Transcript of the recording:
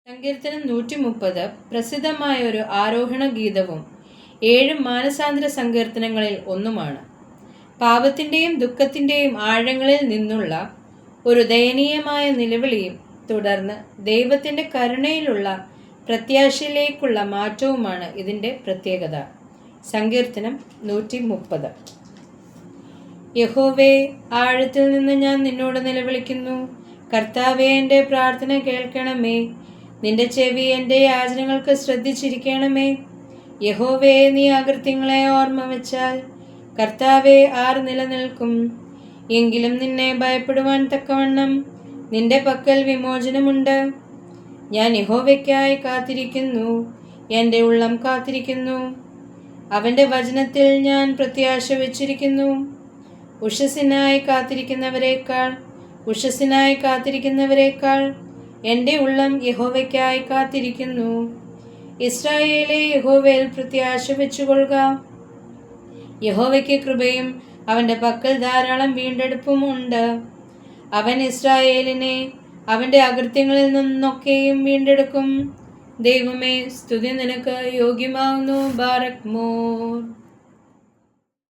സങ്കീർത്തനം 130 പ്രസിദ്ധമായ ഒരു ആരോഹണ ഗീതവും 7 മാനസാന്തര സങ്കീർത്തനങ്ങളിൽ ഒന്നുമാണ്. പാപത്തിൻ്റെയും ദുഃഖത്തിൻ്റെയും ആഴങ്ങളിൽ നിന്നുള്ള ഒരു ദയനീയമായ നിലവിളിയും തുടർന്ന് ദൈവത്തിൻ്റെ കരുണയിലുള്ള പ്രത്യാശയിലേക്കുള്ള മാറ്റവുമാണ് ഇതിൻ്റെ പ്രത്യേകത. സങ്കീർത്തനം 130. യഹോവേ, ആഴത്തിൽ നിന്ന് ഞാൻ നിന്നോട് നിലവിളിക്കുന്നു. കർത്താവേ, എൻ്റെ പ്രാർത്ഥന കേൾക്കണമേ. നിന്റെ ചെവി എൻ്റെ യാചനകൾക്ക് ശ്രദ്ധിച്ചിരിക്കണമേ. യഹോവേ, നീ അകൃത്യങ്ങളെ ഓർമ്മ വെച്ചാൽ കർത്താവേ, ആർ നിലനിൽക്കും? എങ്കിലും നിന്നെ ഭയപ്പെടുവാൻ തക്കവണ്ണം നിന്റെ പക്കൽ വിമോചനമുണ്ട്. ഞാൻ യഹോവയ്ക്കായി കാത്തിരിക്കുന്നു, എൻ്റെ ഉള്ളം കാത്തിരിക്കുന്നു. അവൻ്റെ വചനത്തിൽ ഞാൻ പ്രത്യാശ വെച്ചിരിക്കുന്നു. ഉഷസ്സിനായി കാത്തിരിക്കുന്നവരേക്കാൾ എൻ്റെ ഉള്ളം യഹോവയ്ക്കായി കാത്തിരിക്കുന്നു. ഇസ്രായേലേ, യഹോവയിൽ പ്രത്യാശ വെച്ചുകൊള്ളുക. യഹോവയ്ക്ക് കൃപയും അവൻ്റെ പക്കൽ ധാരാളം വീണ്ടെടുപ്പും ഉണ്ട്. അവൻ ഇസ്രായേലിനെ അവൻ്റെ അകൃത്യങ്ങളിൽ നിന്നൊക്കെയും വീണ്ടെടുക്കും. ദൈവമേ, സ്തുതി നിനക്ക് യോഗ്യമാവുന്നു. Barak more.